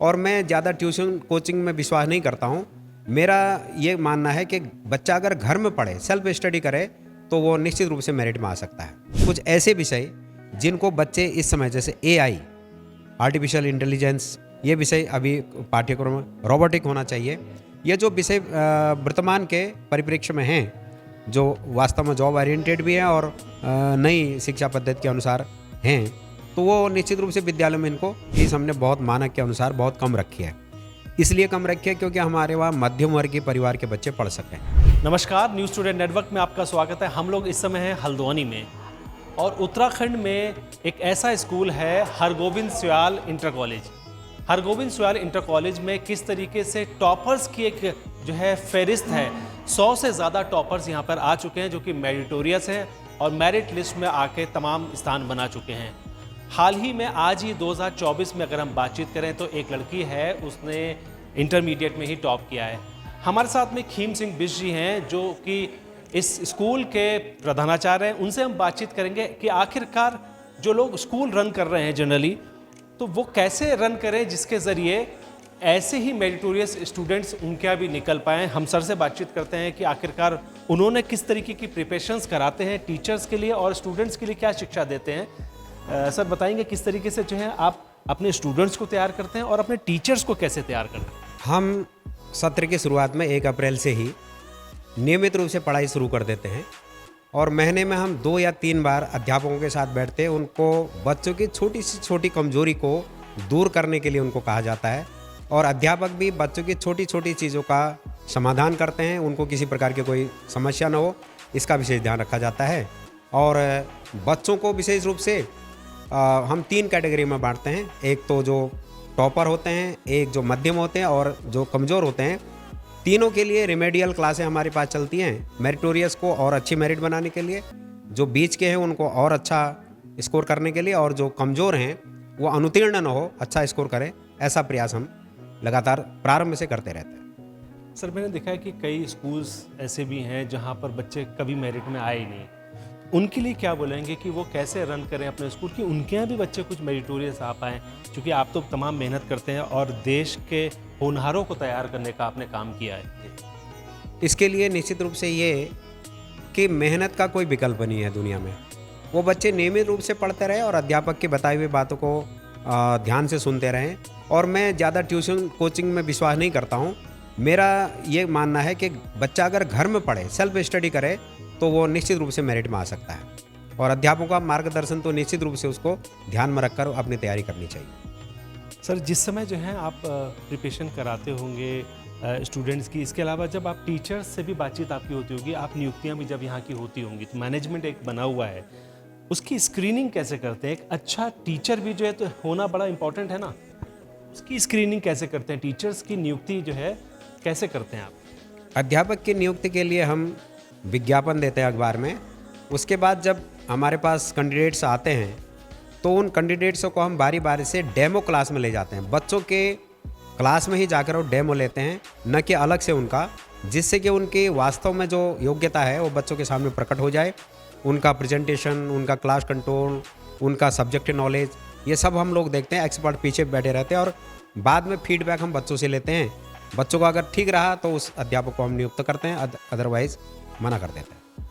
और मैं ज़्यादा ट्यूशन कोचिंग में विश्वास नहीं करता हूँ। मेरा ये मानना है कि बच्चा अगर घर में पढ़े, सेल्फ स्टडी करे, तो वो निश्चित रूप से मेरिट में आ सकता है। कुछ ऐसे विषय जिनको बच्चे इस समय, जैसे एआई, आर्टिफिशियल इंटेलिजेंस, ये विषय अभी पाठ्यक्रम में रोबोटिक होना चाहिए। ये जो विषय वर्तमान के परिप्रेक्ष्य में हैं, जो वास्तव में जॉब ओरिएंटेड भी हैं और नई शिक्षा पद्धति के अनुसार हैं, तो वो निश्चित रूप से विद्यालय में इनको फीस हमने बहुत मानक के अनुसार बहुत कम रखी है। इसलिए कम रखी है क्योंकि हमारे वहाँ मध्यम वर्गीय परिवार के बच्चे पढ़ सकें। नमस्कार, न्यूज़ स्टूडेंट नेटवर्क में आपका स्वागत है। हम लोग इस समय हैं हल्द्वानी में और उत्तराखंड में एक ऐसा स्कूल है Hargovind Sayal inter college. Hargovind Sayal inter college में किस तरीके से टॉपर्स की एक जो है फहरिस्त है। 100 से ज़्यादा टॉपर्स यहाँ पर आ चुके हैं जो कि मेरिटोरियस हैं और मेरिट लिस्ट में आके तमाम स्थान बना चुके हैं। हाल ही में आज ही 2024 में अगर हम बातचीत करें तो एक लड़की है, उसने इंटरमीडिएट में ही टॉप किया है। हमारे साथ में खीम सिंह बिश जी हैं जो कि इस स्कूल के प्रधानाचार्य हैं। उनसे हम बातचीत करेंगे कि आखिरकार जो लोग स्कूल रन कर रहे हैं जनरली, तो वो कैसे रन करें जिसके ज़रिए ऐसे ही मेरिटोरियस स्टूडेंट्स उनके भी निकल पाएँ। हम सर से बातचीत करते हैं कि आखिरकार उन्होंने किस तरीके की प्रिपरेशंस कराते हैं टीचर्स के लिए और स्टूडेंट्स के लिए क्या शिक्षा देते हैं। सर बताएंगे किस तरीके से जो है आप अपने स्टूडेंट्स को तैयार करते हैं और अपने टीचर्स को कैसे तैयार करते हैं। हम सत्र की शुरुआत में 1 अप्रैल से ही नियमित रूप से पढ़ाई शुरू कर देते हैं और महीने में हम 2 या 3 बार अध्यापकों के साथ बैठते हैं। उनको बच्चों की छोटी से छोटी कमजोरी को दूर करने के लिए उनको कहा जाता है और अध्यापक भी बच्चों की छोटी छोटी चीज़ों का समाधान करते हैं। उनको किसी प्रकार की कोई समस्या न हो, इसका विशेष ध्यान रखा जाता है। और बच्चों को विशेष रूप से हम 3 कैटेगरी में बांटते हैं। एक तो जो टॉपर होते हैं, एक जो मध्यम होते हैं और जो कमज़ोर होते हैं। तीनों के लिए रिमेडियल क्लासें हमारे पास चलती हैं, मेरिटोरियस को और अच्छी मेरिट बनाने के लिए, जो बीच के हैं उनको और अच्छा स्कोर करने के लिए, और जो कमज़ोर हैं वो अनुत्तीर्ण न हो, अच्छा स्कोर करें। ऐसा प्रयास हम लगातार प्रारंभ से करते रहते हैं। सर मैंने देखा है कि कई स्कूल्स ऐसे भी हैं जहाँ पर बच्चे कभी मेरिट में आए ही नहीं। उनके लिए क्या बोलेंगे कि वो कैसे रन करें अपने स्कूल की, उनके यहाँ भी बच्चे कुछ मेरिटोरियस आ पाएँ, क्योंकि आप तो तमाम मेहनत करते हैं और देश के होनहारों को तैयार करने का आपने काम किया है। इसके लिए निश्चित रूप से ये कि मेहनत का कोई विकल्प नहीं है दुनिया में। वो बच्चे नियमित रूप से पढ़ते रहें और अध्यापक की बताई हुई बातों को ध्यान से सुनते रहें। और मैं ज़्यादा ट्यूशन कोचिंग में विश्वास नहीं करता हूँ। मेरा ये मानना है कि बच्चा अगर घर में पढ़े, सेल्फ स्टडी करे, तो वो निश्चित रूप से मेरिट में आ सकता है और अध्यापकों का मार्गदर्शन तो निश्चित रूप से उसको ध्यान में रखकर अपनी तैयारी करनी चाहिए। सर जिस समय जो है आप प्रिपरेशन कराते होंगे स्टूडेंट्स की, इसके अलावा जब आप टीचर्स से भी बातचीत आपकी होती होगी, आप नियुक्तियां भी जब यहाँ की होती होंगी, तो मैनेजमेंट एक बना हुआ है, उसकी स्क्रीनिंग कैसे करते हैं। एक अच्छा टीचर भी जो है तो होना बड़ा इंपॉर्टेंट है ना, उसकी स्क्रीनिंग कैसे करते हैं, टीचर्स की नियुक्ति जो है कैसे करते हैं आप। अध्यापक की नियुक्ति के लिए हम विज्ञापन देते हैं अखबार में। उसके बाद जब हमारे पास कैंडिडेट्स आते हैं तो उन कैंडिडेट्स को हम बारी बारी से डेमो क्लास में ले जाते हैं। बच्चों के क्लास में ही जाकर वो डेमो लेते हैं, न कि अलग से उनका, जिससे कि उनकी वास्तव में जो योग्यता है वो बच्चों के सामने प्रकट हो जाए। उनका प्रेजेंटेशन, उनका क्लास कंट्रोल, उनका सब्जेक्ट नॉलेज, ये सब हम लोग देखते हैं। एक्सपर्ट पीछे बैठे रहते हैं और बाद में फीडबैक हम बच्चों से लेते हैं। बच्चों को अगर ठीक रहा तो उस अध्यापक को हम नियुक्त करते हैं, अदरवाइज मना कर देते हैं।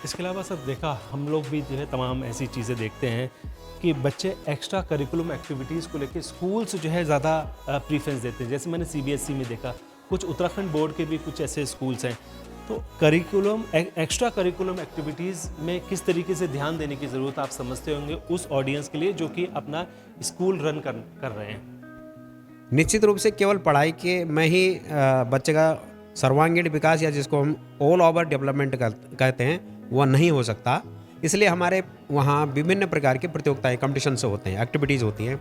इसके अलावा सर देखा हम लोग भी जो है तमाम ऐसी चीज़ें देखते हैं कि बच्चे एक्स्ट्रा करिकुलम एक्टिविटीज़ को लेकर स्कूल्स जो है ज़्यादा प्रीफरेंस देते हैं। जैसे मैंने CBSE में देखा, कुछ उत्तराखंड बोर्ड के भी कुछ ऐसे स्कूल्स हैं। तो करिकुलम एक्स्ट्रा करिकुलम एक्टिविटीज़ में किस तरीके से ध्यान देने की ज़रूरत आप समझते होंगे उस ऑडियंस के लिए जो कि अपना स्कूल रन कर रहे हैं। निश्चित रूप से केवल पढ़ाई के में ही बच्चे का सर्वांगीण विकास, या जिसको हम ऑल ओवर डेवलपमेंट कहते हैं, वह नहीं हो सकता। इसलिए हमारे वहाँ विभिन्न प्रकार की प्रतियोगिताएं, कॉम्पिटिशन से होते हैं, एक्टिविटीज़ होती हैं,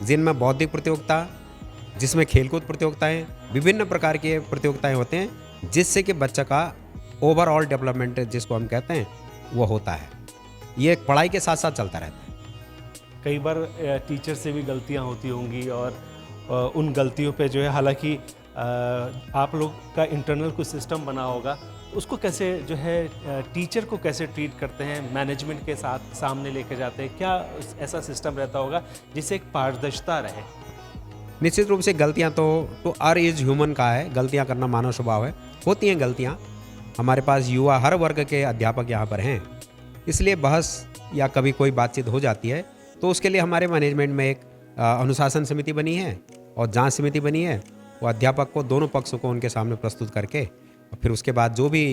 जिनमें बौद्धिक प्रतियोगिता, जिसमें खेलकूद प्रतियोगिताएं, विभिन्न प्रकार की प्रतियोगिताएं होते हैं, जिससे कि बच्चा का ओवरऑल डेवलपमेंट जिसको हम कहते हैं वो होता है। ये पढ़ाई के साथ साथ चलता रहता है। कई बार टीचर से भी गलतियाँ होती होंगी और उन गलतियों पे जो है, हालांकि आप लोग का इंटरनल कुछ सिस्टम बना होगा, उसको कैसे जो है टीचर को कैसे ट्रीट करते हैं, मैनेजमेंट के साथ सामने लेके जाते हैं, क्या ऐसा सिस्टम रहता होगा जिससे एक पारदर्शिता रहे। निश्चित रूप से गलतियां तो आर इज ह्यूमन का है, गलतियां करना मानव स्वभाव है, होती हैं गलतियां। हमारे पास युवा हर वर्ग के अध्यापक यहाँ पर हैं, इसलिए बहस या कभी कोई बातचीत हो जाती है तो उसके लिए हमारे मैनेजमेंट में एक अनुशासन समिति बनी है और जांच समिति बनी है। वो अध्यापक को दोनों पक्षों को उनके सामने प्रस्तुत करके फिर उसके बाद जो भी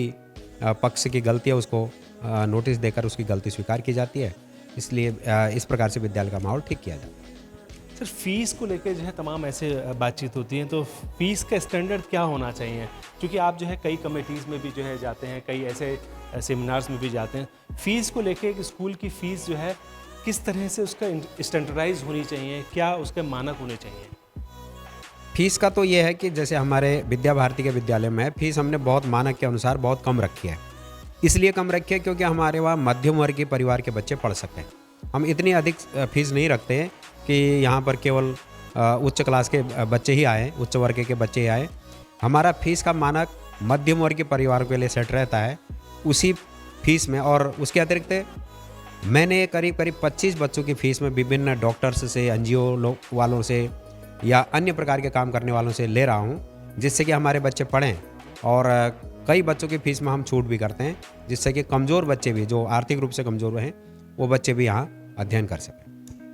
पक्ष की गलती है उसको नोटिस देकर उसकी गलती स्वीकार की जाती है। इसलिए इस प्रकार से विद्यालय का माहौल ठीक किया जाता है। सर फीस को लेकर जो है तमाम ऐसे बातचीत होती है, तो फीस का स्टैंडर्ड क्या होना चाहिए? क्योंकि आप जो है कई कमेटीज़ में भी जो है जाते हैं, कई ऐसे सेमिनार्स में भी जाते हैं। फ़ीस को लेकर एक स्कूल की फ़ीस जो है किस तरह से उसका स्टैंडर्डाइज होनी चाहिए, क्या उसके मानक होने चाहिए? फीस का तो ये है कि जैसे हमारे विद्या भारती के विद्यालय में है, फीस हमने बहुत मानक के अनुसार बहुत कम रखी है। इसलिए कम रखी है क्योंकि हमारे वहाँ मध्यम वर्ग के परिवार के बच्चे पढ़ सकें। हम इतनी अधिक फीस नहीं रखते हैं कि यहाँ पर केवल उच्च क्लास के बच्चे ही आए, उच्च वर्ग के बच्चे ही आए। हमारा फीस का मानक मध्यम वर्ग के परिवारों के लिए सेट रहता है उसी फीस में। और उसके अतिरिक्त मैंने करीब 25 बच्चों की फ़ीस में विभिन्न डॉक्टर्स से, एनजीओ वालों से या अन्य प्रकार के काम करने वालों से ले रहा हूँ, जिससे कि हमारे बच्चे पढ़ें। और कई बच्चों की फ़ीस में हम छूट भी करते हैं, जिससे कि कमज़ोर बच्चे भी, जो आर्थिक रूप से कमज़ोर हैं, वो बच्चे भी यहाँ अध्ययन कर सकें।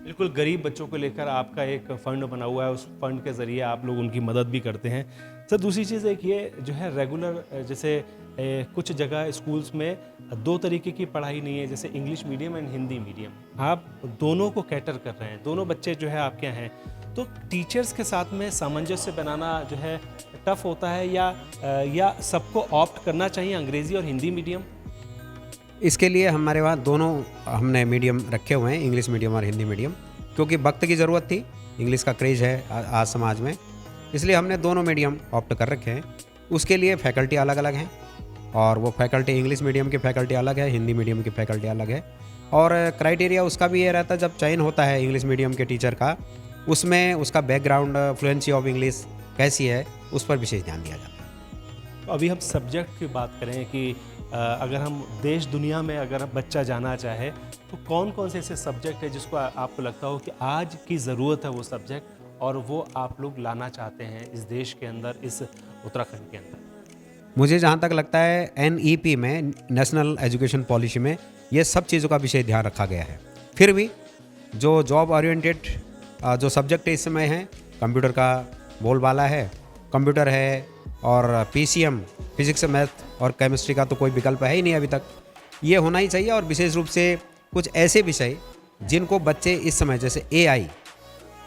बिल्कुल, गरीब बच्चों को लेकर आपका एक फ़ंड बना हुआ है, उस फंड के ज़रिए आप लोग उनकी मदद भी करते हैं। सर दूसरी चीज़ एक ये जो है रेगुलर, जैसे कुछ जगह स्कूल्स में दो तरीके की पढ़ाई नहीं है, जैसे English medium and Hindi medium. आप दोनों को कैटर कर रहे हैं, दोनों बच्चे जो है आपके यहाँ हैं, तो टीचर्स के साथ में सामंजस्य बनाना जो है टफ होता है, या सबको ऑप्ट करना चाहिए अंग्रेज़ी और हिंदी मीडियम? इसके लिए हमारे वहाँ दोनों हमने मीडियम रखे हुए हैं, इंग्लिश मीडियम और हिंदी मीडियम, क्योंकि वक्त की ज़रूरत थी। इंग्लिश का क्रेज़ है आज समाज में, इसलिए हमने दोनों मीडियम ऑप्ट कर रखे हैं। उसके लिए फैकल्टी अलग अलग हैं, और वो फैकल्टी इंग्लिश मीडियम की फैकल्टी अलग है, हिंदी मीडियम की फैकल्टी अलग है। और क्राइटेरिया उसका भी ये रहता है, जब चयन होता है इंग्लिश मीडियम के टीचर का, उसमें उसका बैकग्राउंड, फ्लुएंसी ऑफ इंग्लिश कैसी है, उस पर विशेष ध्यान दिया जाता है। तो अभी हम सब्जेक्ट की बात करें कि अगर हम देश दुनिया में अगर बच्चा जाना चाहे तो कौन कौन से ऐसे सब्जेक्ट है जिसको आपको लगता हो कि आज की ज़रूरत है वो सब्जेक्ट, और वो आप लोग लाना चाहते हैं इस देश के अंदर, इस उत्तराखंड के अंदर? मुझे जहाँ तक लगता है NEP में, नेशनल एजुकेशन पॉलिसी में, ये सब चीज़ों का विशेष ध्यान रखा गया है। फिर भी जो जॉब ओरिएंटेड जो सब्जेक्ट इस समय हैं, कंप्यूटर का बोलबाला है, कंप्यूटर है, और PCM, फिजिक्स, मैथ और केमिस्ट्री का तो कोई विकल्प है ही नहीं अभी तक। ये होना ही चाहिए। और विशेष रूप से कुछ ऐसे विषय जिनको बच्चे इस समय, जैसे AI,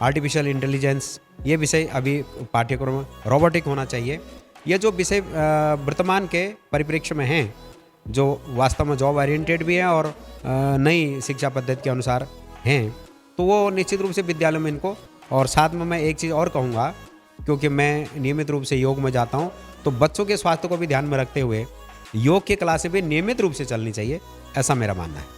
आर्टिफिशियल इंटेलिजेंस, ये विषय अभी पाठ्यक्रम में, रोबोटिक होना चाहिए। ये जो विषय वर्तमान के परिप्रेक्ष्य में हैं, जो वास्तव में जॉब ओरिएंटेड भी हैं और नई शिक्षा पद्धति के अनुसार हैं, तो वो निश्चित रूप से विद्यालयों में इनको। और साथ में मैं एक चीज़ और कहूँगा, क्योंकि मैं नियमित रूप से योग में जाता हूँ, तो बच्चों के स्वास्थ्य को भी ध्यान में रखते हुए योग की क्लासें भी नियमित रूप से चलनी चाहिए, ऐसा मेरा मानना है।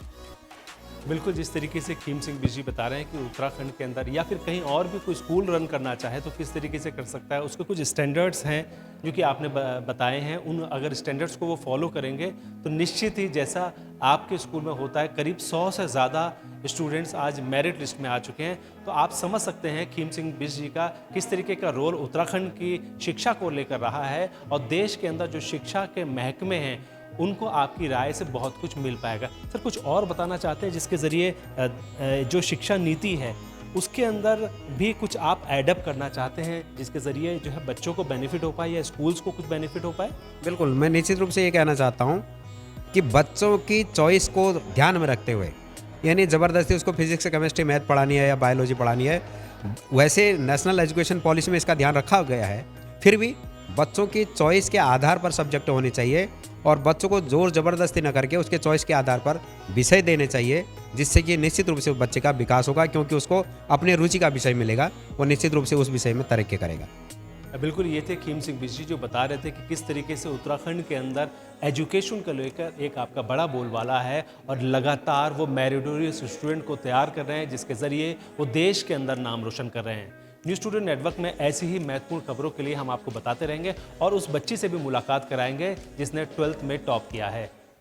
बिल्कुल, जिस तरीके से खीम सिंह बिजी बता रहे हैं कि उत्तराखंड के अंदर या फिर कहीं और भी कोई स्कूल रन करना चाहे तो किस तरीके से कर सकता है, उसके कुछ स्टैंडर्ड्स हैं जो कि आपने बताए हैं। उन अगर स्टैंडर्ड्स को वो फॉलो करेंगे तो निश्चित ही जैसा आपके स्कूल में होता है, करीब 100 से ज़्यादा स्टूडेंट्स आज मेरिट लिस्ट में आ चुके हैं, तो आप समझ सकते हैं खीम सिंह बिजी का किस तरीके का रोल उत्तराखंड की शिक्षा को लेकर रहा है, और देश के अंदर जो शिक्षा के महकमे हैं उनको आपकी राय से बहुत कुछ मिल पाएगा। सर कुछ और बताना चाहते हैं जिसके ज़रिए जो शिक्षा नीति है उसके अंदर भी कुछ आप एडअप करना चाहते हैं, जिसके ज़रिए जो है बच्चों को बेनिफिट हो पाए या स्कूल्स को कुछ बेनिफिट हो पाए? बिल्कुल, मैं निश्चित रूप से ये कहना चाहता हूँ कि बच्चों की चॉइस को ध्यान में रखते हुए, यानी ज़बरदस्ती उसको फिजिक्स, केमिस्ट्री, मैथ पढ़ानी है या बायोलॉजी पढ़ानी है, वैसे नेशनल एजुकेशन पॉलिसी में इसका ध्यान रखा गया है। फिर भी बच्चों की चॉइस के आधार पर सब्जेक्ट होने चाहिए, और बच्चों को जोर ज़बरदस्ती न करके उसके चॉइस के आधार पर विषय देने चाहिए, जिससे कि निश्चित रूप से बच्चे का विकास होगा, क्योंकि उसको अपने रुचि का विषय मिलेगा, वो निश्चित रूप से उस विषय में तरक्की करेगा। बिल्कुल, ये थे खीम सिंह बिजी जो बता रहे थे कि किस तरीके से उत्तराखंड के अंदर एजुकेशन को लेकर एक आपका बड़ा बोलबाला है, और लगातार वो मेरिटोरियस स्टूडेंट को तैयार कर रहे हैं, जिसके ज़रिए वो देश के अंदर नाम रोशन कर रहे हैं। न्यूज़ स्टूडेंट नेटवर्क में ऐसी ही महत्वपूर्ण खबरों के लिए हम आपको बताते रहेंगे, और उस बच्ची से भी मुलाकात कराएंगे जिसने 12th में टॉप किया है।